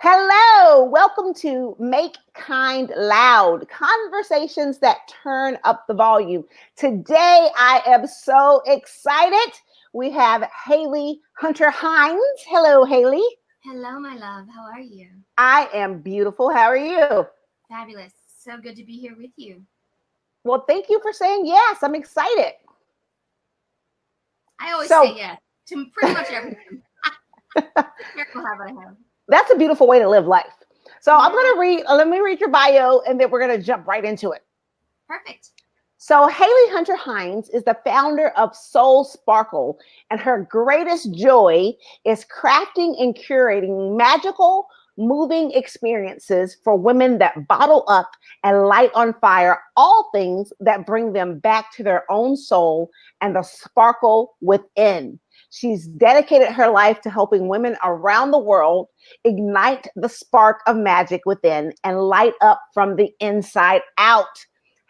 Hello, welcome to Make Kind Loud, conversations that turn up the volume. Today, I am so excited. We have Hayley Hunter Hines. Hello, Hayley. Hello, my love. How are you? I am beautiful. How are you? Fabulous. So good to be here with you. Well, thank you for saying yes. I'm excited. I always say So, yes to pretty much everything. Be careful how I have. that's a beautiful way to live life. So, I'm Yeah, going to let me read your bio, and then we're going to jump right into it. perfect. So, Hayley Hunter Hines is the founder of Soul Sparkle, and her greatest joy is crafting and curating magical, moving experiences for women that bottle up and light on fire all things that bring them back to their own soul and the sparkle within. She's dedicated her life to helping women around the world ignite the spark of magic within and light up from the inside out.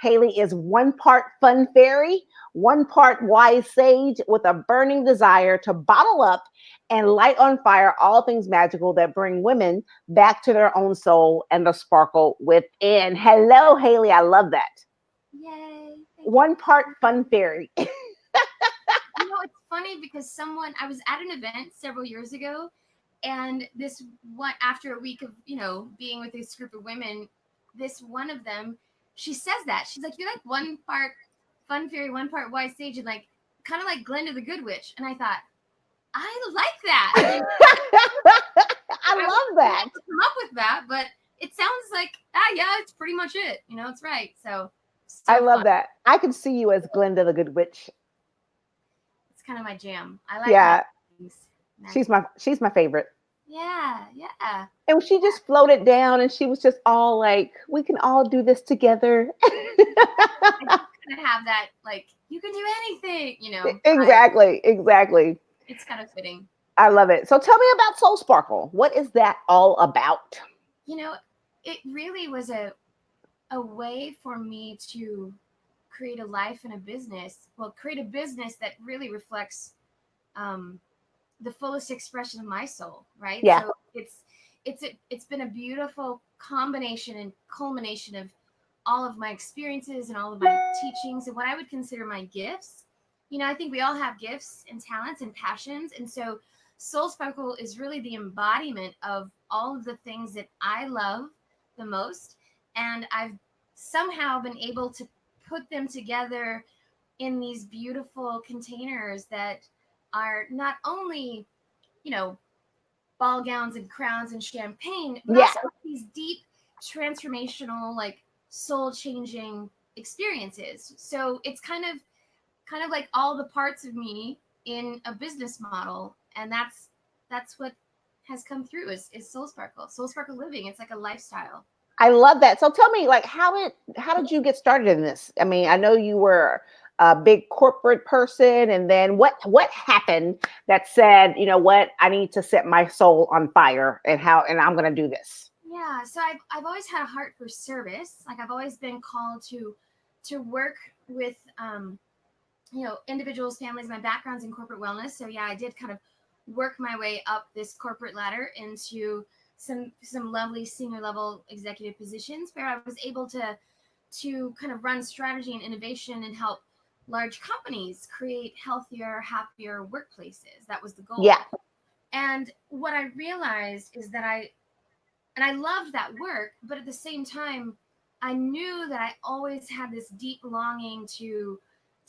Hayley is one part fun fairy, one part wise sage with a burning desire to bottle up and light on fire all things magical that bring women back to their own soul and the sparkle within. Hello, Hayley. I love that. Yay. Thank you. One part fun fairy. It's funny because I was at an event several years ago, and this one, after a week of, being with this group of women, this one of them, she says that. She's like, you're like one part fun fairy, one part wise sage, and like, kind of like Glinda the Good Witch. And I thought, I like that. I I love wasn't that. able to come up with that, but it sounds like yeah, it's pretty much it. It's right. So I love fun. that. I could see you as Glinda the Good Witch. It's kind of my jam. I like magic Yeah, things. she's Magic. my favorite. Yeah. And she just floated down and she was just all like, we can all do this together. I just kind of have that like you can do anything. Exactly. It's kind of fitting. I love it. So tell me about Soul Sparkle. What is that all about? You know, it really was a way for me to create a life and a business. Well, create a business that really reflects um, the fullest expression of my soul, right? Yeah. So it's been a beautiful combination and culmination of all of my experiences and all of my teachings and what I would consider my gifts. I think we all have gifts and talents and passions, and so Soul Sparkle is really the embodiment of all of the things that I love the most, and I've somehow been able to put them together in these beautiful containers that are not only, you know, ball gowns and crowns and champagne, but Yeah. also these deep transformational, like soul changing experiences. So it's kind of like all the parts of me in a business model, and that's what has come through is Soul Sparkle living. It's like a lifestyle. I love that. So tell me, like, how did you get started in this? I mean, I know you were a big corporate person, and then what happened that said, you know what, I need to set my soul on fire, and I'm gonna do this. Yeah, so I've always had a heart for service. Like I've always been called to work with individuals, families. My background's in corporate wellness, so yeah, I did kind of work my way up this corporate ladder into some lovely senior level executive positions where I was able to kind of run strategy and innovation and help large companies create healthier, happier workplaces. That was the Yeah. goal. And what I realized is that I loved that work, but at the same time, I knew that I always had this deep longing to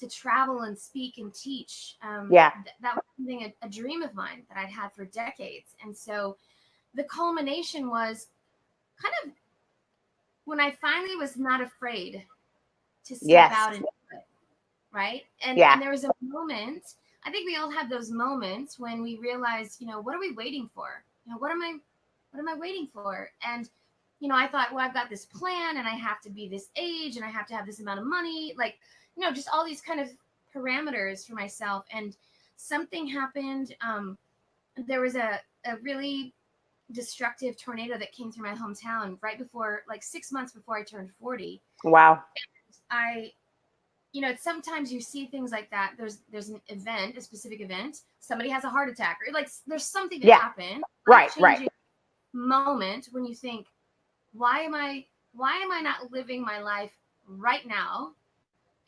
travel and speak and teach. Yeah. That was something a dream of mine that I'd had for decades, and so the culmination was kind of when I finally was not afraid to step Yes. out and do it, right? And Yeah. there was a moment. I think we all have those moments when we realize, what are we waiting for? What am I waiting for? And I thought, well, I've got this plan and I have to be this age and I have to have this amount of money, like, just all these kind of parameters for myself. And something happened. There was a really destructive tornado that came through my hometown right before, like 6 months before I turned 40. Wow. I sometimes you see things like that. There's an event, a specific event, somebody has a heart attack, or like there's something that Yeah. happened, life Right. changing moment when you think, why am I not living my life right now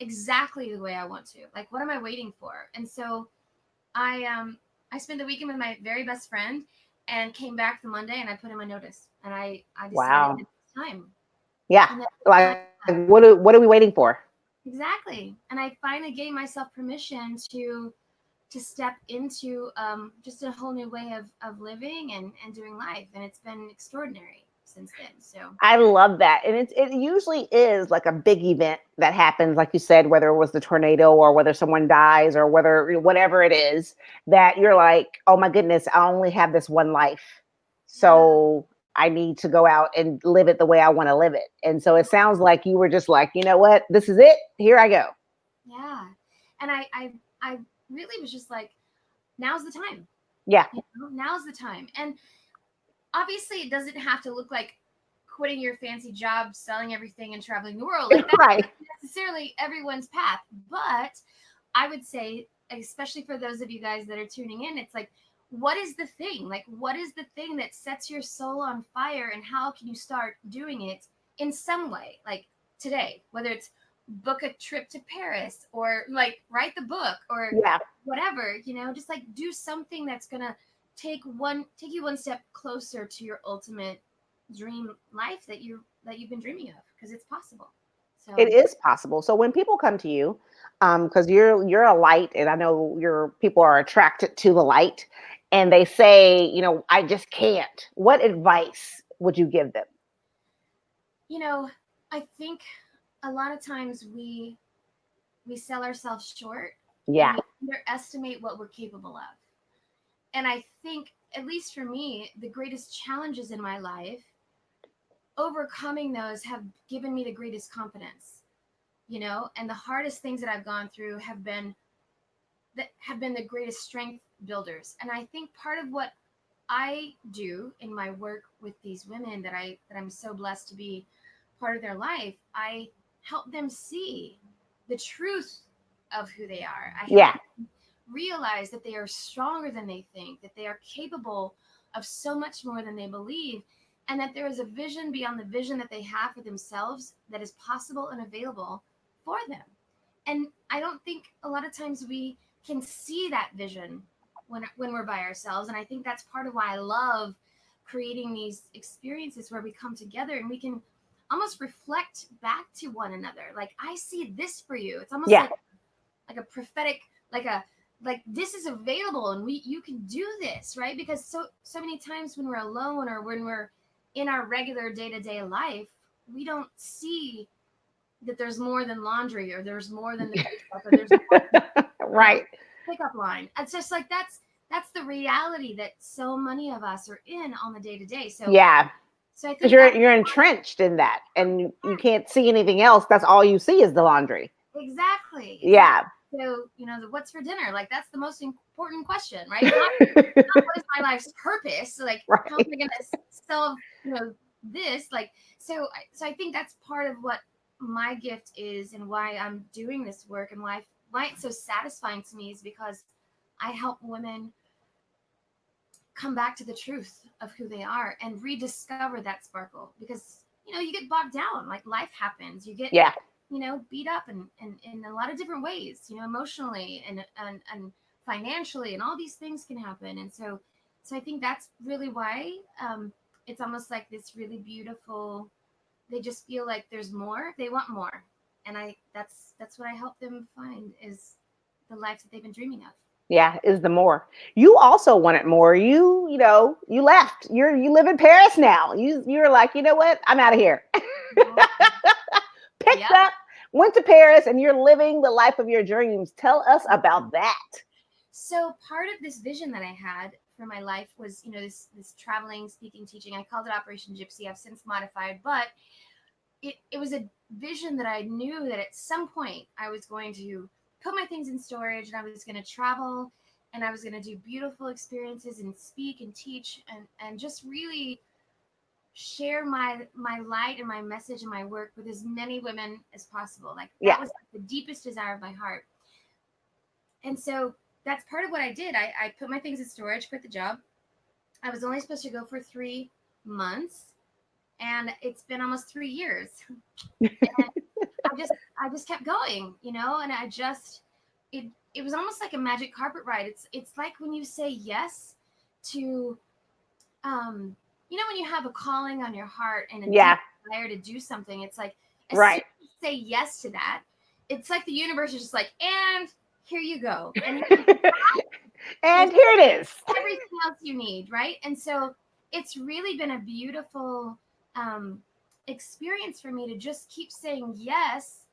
exactly the way I want to? Like, what am I waiting for? And so I spent the weekend with my very best friend and came back the Monday and I put in my notice and I decided Wow. it's time. Yeah. And that's time. Like, what are we waiting for? Exactly. And I finally gave myself permission to step into just a whole new way of living and doing life. And it's been extraordinary since then. So I love that. And it usually is like a big event that happens, like you said, whether it was the tornado or whether someone dies or whatever it is, that you're like, oh my goodness, I only have this one life. yeah. So I need to go out and live it the way I want to live it. And so it sounds like you were just like, you know what, this is it. Here I go. Yeah. And I really was just like, now's the time. Yeah. Now's the time. And obviously it doesn't have to look like quitting your fancy job, selling everything and traveling the world. Like that's Right. not necessarily everyone's path. But I would say, especially for those of you guys that are tuning in, it's like, what is the thing? Like, what is the thing that sets your soul on fire, and how can you start doing it in some way? Like today, whether it's book a trip to Paris or like write the book or Yeah. whatever, just like do something that's gonna take you one step closer to your ultimate dream life that you've been dreaming of, because it's possible. It So is possible. So when people come to you, because you're a light, and I know your people are attracted to the light, and they say, I just can't. What advice would you give them? you know I think a lot of times we sell ourselves short and Yeah, we underestimate what we're capable of. And I think, at least for me, the greatest challenges in my life, overcoming those have given me the greatest confidence. And the hardest things that I've gone through have been the greatest strength builders. And I think part of what I do in my work with these women that I'm so blessed to be part of their life, I help them see the truth of who they are. I help yeah, them realize that they are stronger than they think, that they are capable of so much more than they believe, and that there is a vision beyond the vision that they have for themselves that is possible and available for them. And I don't think a lot of times we can see that vision when we're by ourselves. And I think that's part of why I love creating these experiences where we come together and we can almost reflect back to one another. Like, I see this for you. It's almost yeah, like a prophetic, like this is available and you can do this, right? Because so many times when we're alone or when we're in our regular day-to-day life, we don't see that there's more than laundry, or there's more than the makeup, or there's more than, right. pickup line. It's just like that's the reality that so many of us are in on the day to day. Yeah, So I because think that you're entrenched in that, and you can't see anything else. That's all you see is the laundry. exactly. Yeah. So what's for dinner? Like, that's the most important question, right? Not what is my life's purpose. Like, how am Right. I going to solve this? Like, so I think that's part of what my gift is, and why I'm doing this work, and why it's so satisfying to me, is because I help women come back to the truth of who they are and rediscover that sparkle. Because you get bogged down, like life happens, you get Yeah. beat up and in a lot of different ways, emotionally and financially, and all these things can happen. And so I think that's really why it's almost like this really beautiful, they just feel like there's more, they want more. And that's what I help them find, is the life that they've been dreaming of. Yeah, is the more. You also wanted more. You left. You live in Paris now. You're like, you know what? I'm out of here. Yeah. Picked Yep. up, went to Paris, and you're living the life of your dreams. Tell us about that. So part of this vision that I had for my life was, this traveling, speaking, teaching. I called it Operation Gypsy. I've since modified, but it was a vision that I knew that at some point I was going to put my things in storage, and I was going to travel, and I was going to do beautiful experiences and speak and teach, and just really share my light and my message and my work with as many women as possible. Like, Yeah. that was the deepest desire of my heart. And so that's part of what I did. I put my things in storage, quit the job. I was only supposed to go for 3 months, and it's been almost 3 years. And I just kept going, and it was almost like a magic carpet ride. It's like when you say yes to when you have a calling on your heart and a deep desire to do something, it's like as soon as you say yes to that, it's like the universe is just like, and here you go. And and here it is. Everything else you need, right? And so it's really been a beautiful experience for me to just keep saying yes,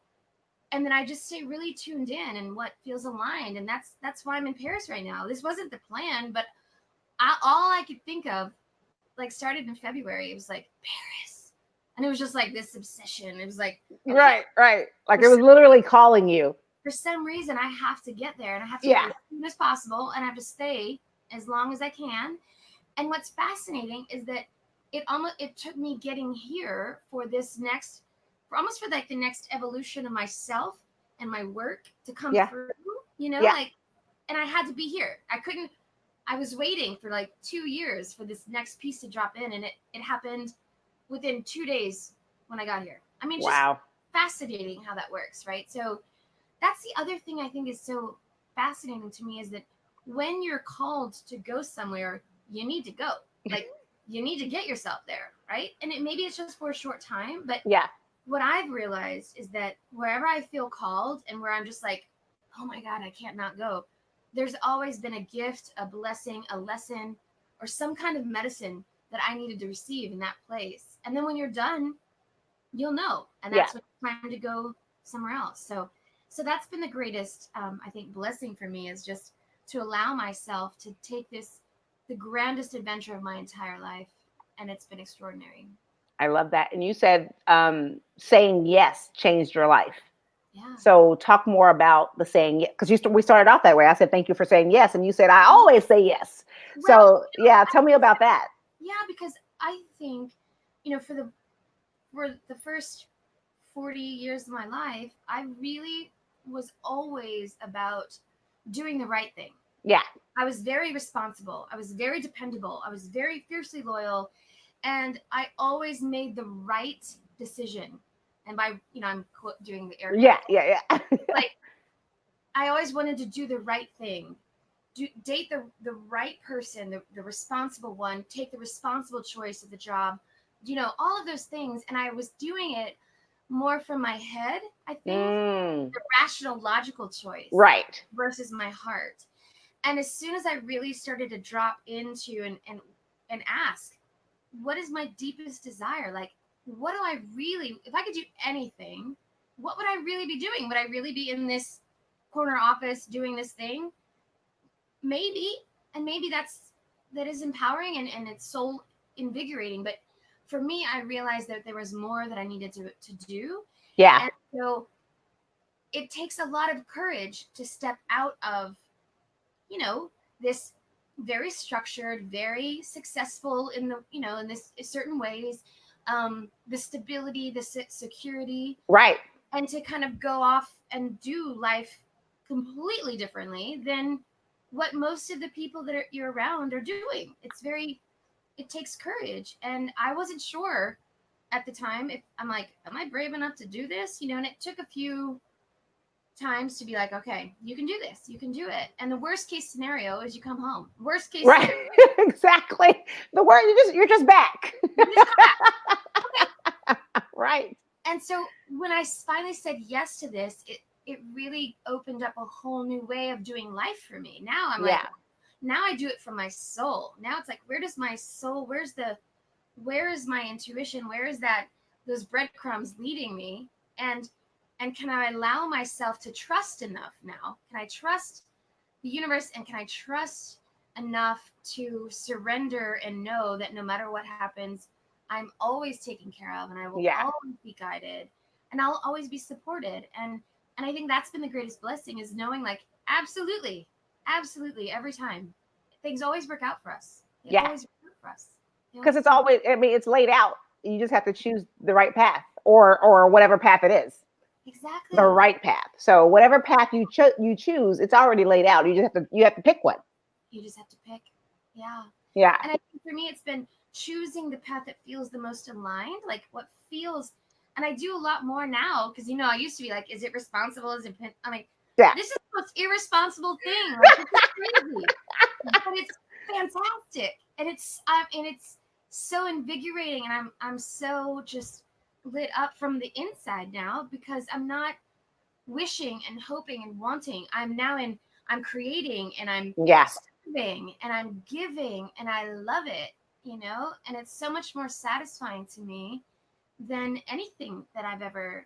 and then I just stay really tuned in and what feels aligned, and that's why I'm in Paris right now. This wasn't the plan, but all I could think of, like, started in February. It was like Paris, and it was just like this obsession. It was like, okay, right, like it was literally calling you. For some reason, I have to get there, and I have to get there as soon as possible, and I have to stay as long as I can. And what's fascinating is that it took me getting here for like the next evolution of myself and my work to come through, like, and I had to be here. I was waiting for like 2 years for this next piece to drop in, and it happened within 2 days when I got here. I mean, just fascinating how that works, right? So that's the other thing I think is so fascinating to me, is that when you're called to go somewhere, you need to go. Like, you need to get yourself there, right? And maybe it's just for a short time, but what I've realized is that wherever I feel called and where I'm just like, oh my God, I can't not go, there's always been a gift, a blessing, a lesson, or some kind of medicine that I needed to receive in that place. And then when you're done, you'll know. And that's when it's time to go somewhere else. So that's been the greatest, I think, blessing for me, is just to allow myself to take the grandest adventure of my entire life. And it's been extraordinary. I love that. And you said saying yes changed your life. Yeah. So talk more about the saying yes, because we started off that way. I said, thank you for saying yes. And you said, I always say yes. Well, so tell me about that. Yeah, because I think, for the first 40 years of my life, I really was always about doing the right thing. Yeah. I was very responsible. I was very dependable. I was very fiercely loyal. And I always made the right decision. And by, I'm doing the air quotes. Yeah. Like, I always wanted to do the right thing. Date the right person, the responsible one, take the responsible choice of the job, all of those things. And I was doing it more from my head, I think, the rational, logical choice, right, versus my heart. And as soon as I really started to drop into and ask, what is my deepest desire? Like, what do I really, if I could do anything, what would I really be doing? Would I really be in this corner office doing this thing? Maybe. And maybe that is empowering and it's soul invigorating. But for me, I realized that there was more that I needed to do. Yeah. And so it takes a lot of courage to step out of, this very structured, very successful in this certain ways, the stability, the security, right, and to kind of go off and do life completely differently than what most of the people that you're around are doing. It takes courage, and I wasn't sure at the time if I'm like, am I brave enough to do this? And it took a few times to be like, okay, you can do this, you can do it. And the worst case scenario is you come home. Worst case right scenario. Exactly. The word, you're just back. Okay. Right. And so when I finally said yes to this, it really opened up a whole new way of doing life for me. Now I'm like, now I do it from my soul. Now it's like, where does my soul, where is my intuition, where is those breadcrumbs leading me? And can I allow myself to trust enough now? Can I trust the universe, and can I trust enough to surrender and know that no matter what happens, I'm always taken care of, and I will always be guided, and I'll always be supported. And I think that's been the greatest blessing, is knowing, like, absolutely every time things always work out for us. They always work out for us. Because it's always, it's laid out. You just have to choose the right path, or whatever path it is. Exactly. The right path. So whatever path you choose, it's already laid out. You have to pick one. You just have to pick. Yeah. Yeah. And I think for me, it's been choosing the path that feels the most aligned, like what feels. And I do a lot more now because, you know, I used to be like, is it responsible? Is it, I'm like, Yeah. this is the most irresponsible thing. Like, this is crazy. But it's fantastic. And it's so invigorating. And I'm so just lit up from the inside now because I'm not wishing and hoping and wanting. I'm creating and I'm Yeah. serving and I'm giving and I love it, you know, and it's so much more satisfying to me than anything that I've ever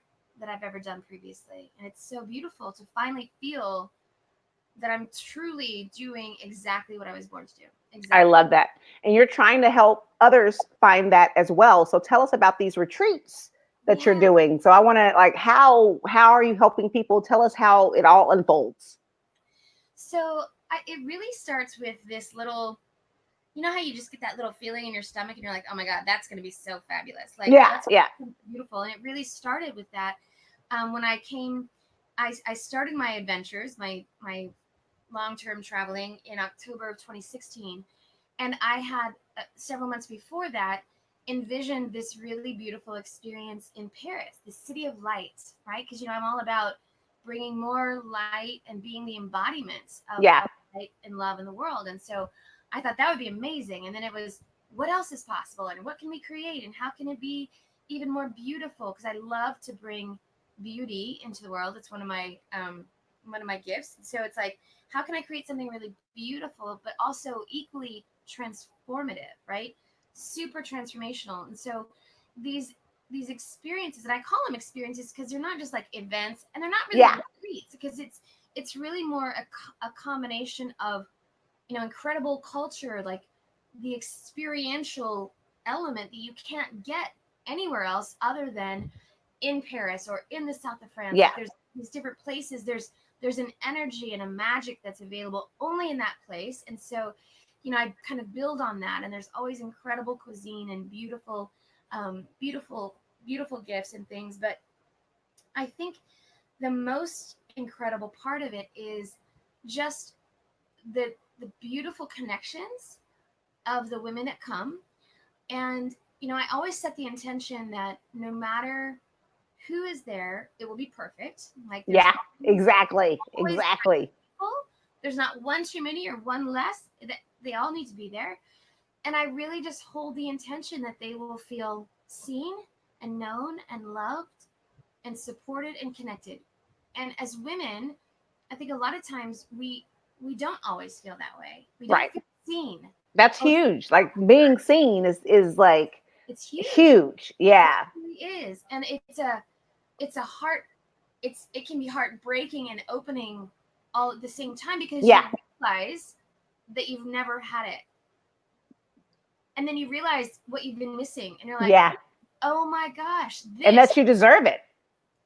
done previously. And it's so beautiful to finally feel that I'm truly doing exactly what I was born to do. I Exactly. love that. And you're trying to help others find that as well. So tell us about these retreats that you're Yeah. doing. So I want to like how are you helping people? Tell us how it all unfolds. So it really starts with this little, you know how you just get that little feeling in your stomach and you're like, oh my God, that's going to be so fabulous. Like Yeah, that's yeah. beautiful. And it really started with that. When I came, I started my adventures, my long-term traveling in October of 2016. And I had several months before that envisioned this really beautiful experience in Paris, the city of light, right? Because, you know, I'm all about bringing more light and being the embodiment Yeah. of light and love in the world. And so I thought that would be amazing. And then it was, what else is possible? And what can we create? And how can it be even more beautiful? Because I love to bring beauty into the world. It's one of my gifts. So it's like, how can I create something really beautiful, but also equally transformative, right? Super transformational. And so these these experiences, and I call them experiences because they're not just like events, and they're not really Yeah. retreats because it's really more a combination of, you know, incredible culture, like the experiential element that you can't get anywhere else other than in Paris or in the south of France. Yeah. Like there's these different places. There's an energy and a magic that's available only in that place. And so, you know, I kind of build on that. And there's always incredible cuisine and beautiful gifts and things. But I think the most incredible part of it is just the beautiful connections of the women that come. And, you know, I always set the intention that no matter who is there, it will be perfect. Like there's Yeah. Exactly. always Exactly. people. There's not one too many or one less. They all need to be there. And I really just hold the intention that they will feel seen and known and loved and supported and connected. And as women, I think a lot of times we don't always feel that way. We don't Right. feel seen. That's Oh, huge. Like being seen is like it's huge. huge. It Yeah. really is. And it's a heart it can be heartbreaking and opening all at the same time because Yeah. you realize that you've never had it. And then you realize what you've been missing and you're like, Yeah. "Oh my gosh, And this." that you deserve it.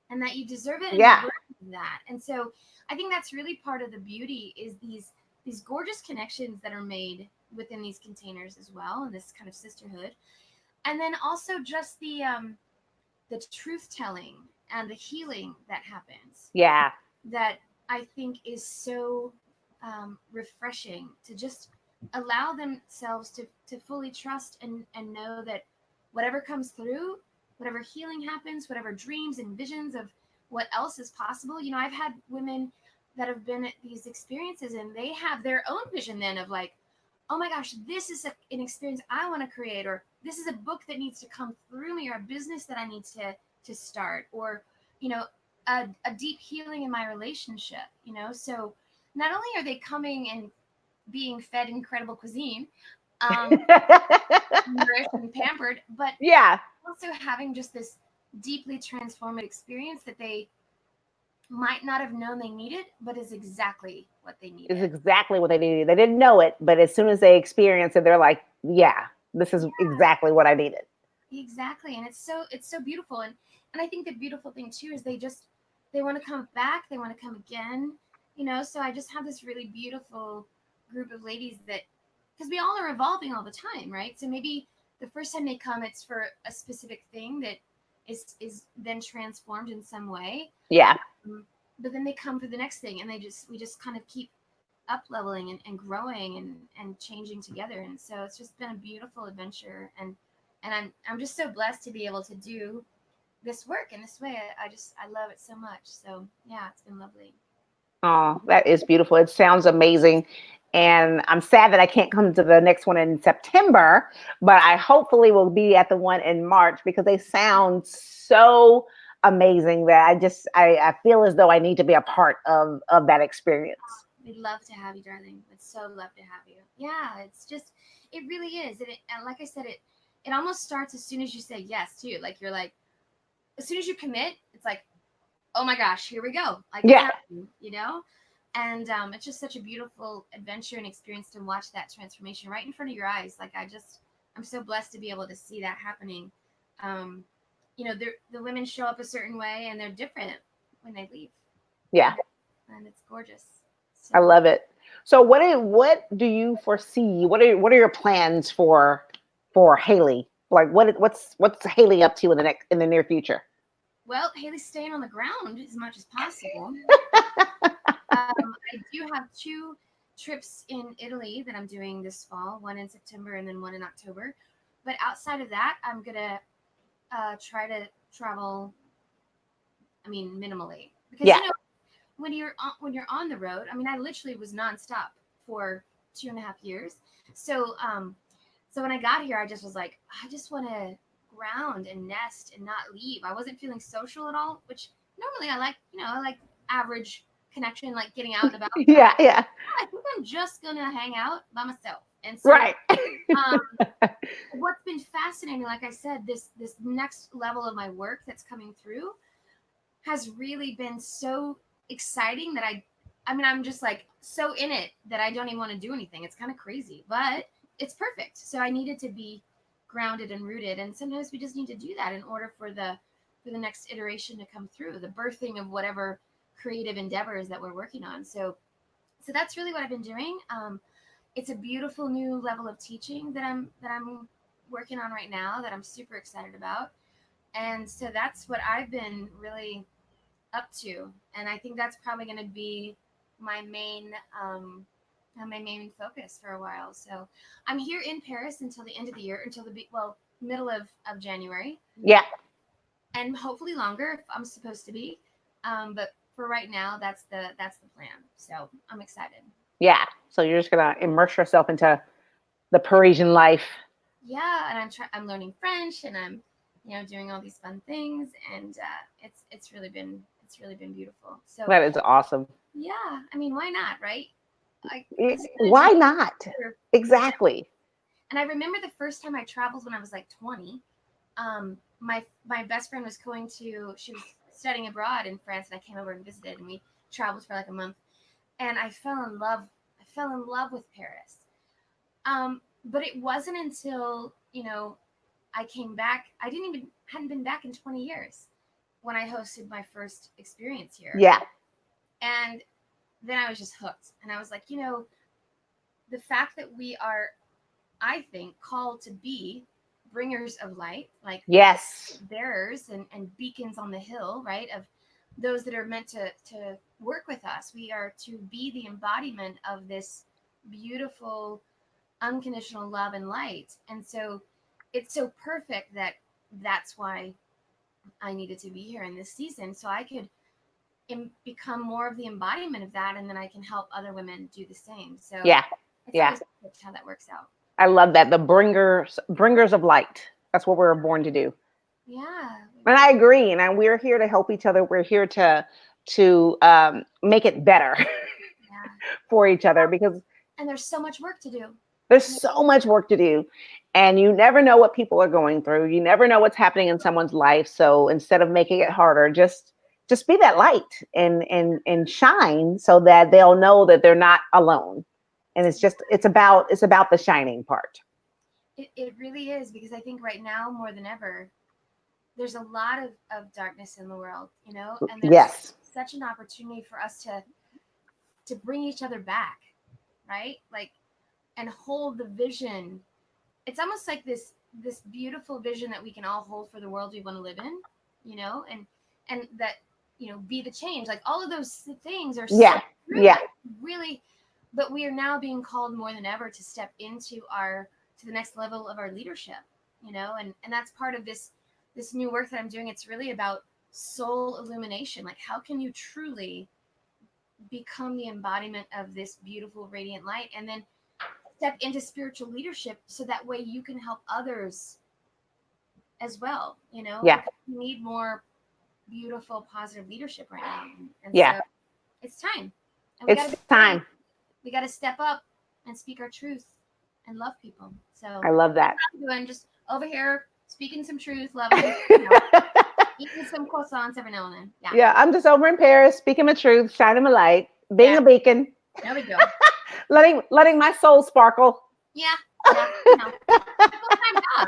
And that you deserve it and you're Yeah. worthy of that. And so I think that's really part of the beauty is these gorgeous connections that are made within these containers as well and this kind of sisterhood. And then also just the truth telling and the healing that happens Yeah. that I think is so refreshing to just allow themselves to fully trust and know that whatever comes through, whatever healing happens, whatever dreams and visions of what else is possible. You know, I've had women that have been at these experiences and they have their own vision then of like, oh my gosh, this is an experience I want to create, or this is a book that needs to come through me, or a business that I need to start, or you know, a deep healing in my relationship. You know, so not only are they coming and being fed incredible cuisine, um, nourished and pampered, but Yeah. also having just this deeply transformative experience that they might not have known they needed, but is exactly what they Is needed. exactly what they needed. They didn't know it, but as soon as they experience it, they're like, yeah, this is exactly what I needed. Exactly, and it's so beautiful, and I think the beautiful thing too is they want to come back, they want to come again, you know. So I just have this really beautiful group of ladies that because we all are evolving all the time, right? So maybe the first time they come, it's for a specific thing that is then transformed in some way, Yeah. but then they come for the next thing, and we just kind of keep up leveling and growing and changing together. And so it's just been a beautiful adventure. And I'm just so blessed to be able to do this work in this way. I love it so much. So yeah, it's been lovely. Oh, that is beautiful. It sounds amazing. And I'm sad that I can't come to the next one in September, but I hopefully will be at the one in March because they sound so amazing that I feel as though I need to be a part of that experience. We'd love to have you, darling. We'd so love to have you. Yeah, it's just, it really is. And like I said, it almost starts as soon as you say yes, too. Like you're like, as soon as you commit, it's like, oh my gosh, here we go. Like it's Yeah. happening, you know? And it's just such a beautiful adventure and experience to watch that transformation right in front of your eyes. Like I'm so blessed to be able to see that happening. Um, the women show up a certain way and they're different when they leave. Yeah. And it's gorgeous. I So love it. So what do you foresee? What are your plans for Hayley? Like what's Hayley up to in the near future? well, Haley's staying on the ground as much as possible. I do have two trips in Italy that I'm doing this fall, one in September and then one in October. But outside of that, I'm gonna try to travel. I mean, minimally, because Yeah. when you're on the road. I mean, I literally was nonstop for 2.5 years. So so when I got here, I just was like, I just want to ground and nest and not leave. I wasn't feeling social at all, which normally I like average connection, like getting out and about. But Yeah, yeah. I think I'm just gonna hang out by myself. And so Right. um, what's been fascinating, like I said, this next level of my work that's coming through has really been so exciting that I mean, I'm just like so in it that I don't even want to do anything. It's kind of crazy, but it's perfect. So I needed to be grounded and rooted, and sometimes we just need to do that in order for the next iteration to come through, the birthing of whatever creative endeavors that we're working on. So that's really what I've been doing. It's a beautiful new level of teaching that I'm working on right now that I'm super excited about. And so that's what I've been really up to, and I think that's probably going to be my main um, my main focus for a while. So I'm here in Paris until the end of the year, until middle of January, Yeah. and hopefully longer if I'm supposed to be. But for right now, that's the plan. So I'm excited. Yeah. So you're just gonna immerse yourself into the Parisian life. Yeah, and I'm learning French, and I'm doing all these fun things, and it's really been beautiful. So That is awesome. yeah, I mean, why not, right? This is an Why adventure not? for Exactly. and I remember the first time I traveled when I was like 20. My best friend was she was studying abroad in France, and I came over and visited, and we traveled for like a month, and I fell in love with Paris. But it wasn't until I came back. I didn't even hadn't been back in 20 years when I hosted my first experience here, Yeah. and then I was just hooked, and I was like, the fact that we are, I think, called to be bringers of light, like Yes. bearers and beacons on the hill, right? Of those that are meant to work with us. We are to be the embodiment of this beautiful, unconditional love and light. And so it's so perfect that that's why I needed to be here in this season so I could become more of the embodiment of that, and then I can help other women do the same. So Yeah. it's Yeah. really how that works out. I love that. The bringers of light. That's what we're born to do. Yeah, And I agree. We're here to help each other. We're here to make it better yeah. for each other because And there's so much work to do. there's so much work to do. And you never know what people are going through. You never know what's happening in someone's life. So instead of making it harder, just be that light and shine so that they'll know that they're not alone. And it's about the shining part. It really is, because I think right now more than ever, there's a lot of darkness in the world, and there's Yes. such an opportunity for us to bring each other back, right? Like, and hold the vision. It's almost like this beautiful vision that we can all hold for the world we want to live in, and that be the change. Like all of those things are so Yeah. true. Yeah. Really, but we are now being called more than ever to step into our to the next level of our leadership, and that's part of this new work that I'm doing. It's really about soul illumination. Like, how can you truly become the embodiment of this beautiful radiant light, and then step into spiritual leadership so that way you can help others as well, Yeah. because we need more beautiful, positive leadership right now. And Yeah. so it's time. And we It's got to be time. brave. We got to step up and speak our truth and love people. So I love that. that's what I'm doing, just over here speaking some truth, loving, eating some croissants every now and then. Yeah. Yeah, I'm just over in Paris, speaking the truth, shining my light, being Yeah. a beacon, There we go. letting my soul sparkle. Yeah. Yeah. It's a full-time job.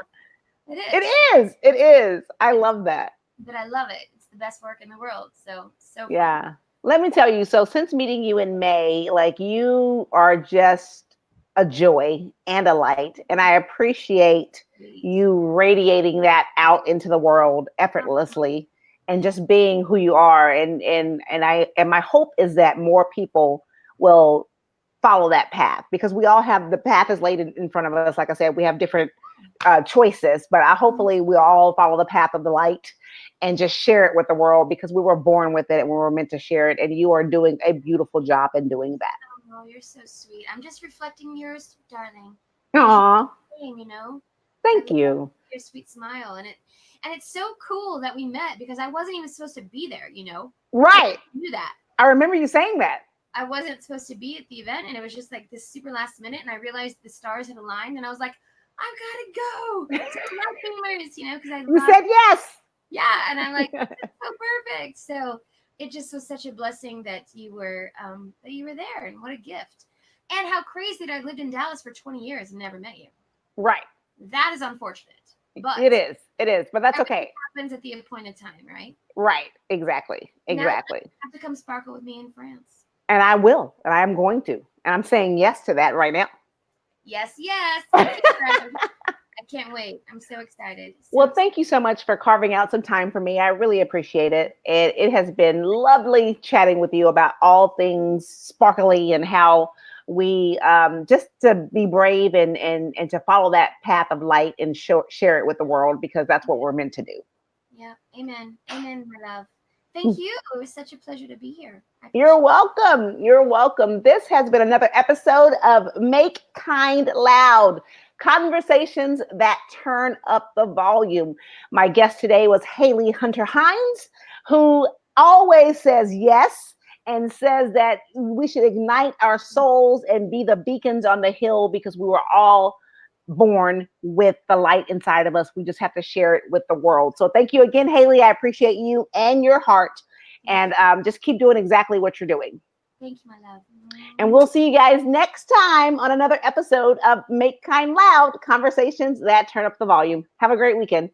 It is. It is. It is. I love that. But I love it. It's the best work in the world. So fun. Yeah. Let me tell you, so since meeting you in May, like, you are just a joy and a light. And I appreciate you radiating that out into the world effortlessly and just being who you are. And my hope is that more people will follow that path, because we all have, the path is laid in front of us. Like I said, we have different choices, but hopefully we all follow the path of the light and just share it with the world, because we were born with it and we were meant to share it. And you are doing a beautiful job in doing that. Oh, you're so sweet. I'm just reflecting yours, darling. Aw, You thank you. Your sweet smile, and it's so cool that we met, because I wasn't even supposed to be there. Right. I knew that. I remember you saying that. I wasn't supposed to be at the event, and it was just like this super last minute, and I realized the stars had aligned, and I was like, I've got to go to luminaries, because You said yes. Yeah, and I'm like, this is so perfect. So it just was such a blessing that you were there, and what a gift. And how crazy that I lived in Dallas for 20 years and never met you. Right. That is unfortunate. But it is, but that's okay. It happens at the appointed time, right? Right. Exactly. Now you have to come sparkle with me in France. And I will, and I am going to. And I'm saying yes to that right now. Yes. I can't wait. I'm so excited. Well, thank you so much for carving out some time for me. I really appreciate it. It has been lovely chatting with you about all things sparkly, and how we just to be brave and to follow that path of light and share it with the world, because that's what we're meant to do. Yeah. Amen. Amen, my love. Thank you. It was such a pleasure to be here. You're welcome. You're welcome. This has been another episode of Make Kind Loud, conversations that turn up the volume. My guest today was Hayley Hunter Hines, who always says yes and says that we should ignite our souls and be the beacons on the hill, because we were all born with the light inside of us. We just have to share it with the world. So thank you again, Hayley. I appreciate you and your heart. And just keep doing exactly what you're doing. Thank you, my love. And we'll see you guys next time on another episode of Make Kind Loud, conversations that turn up the volume. Have a great weekend.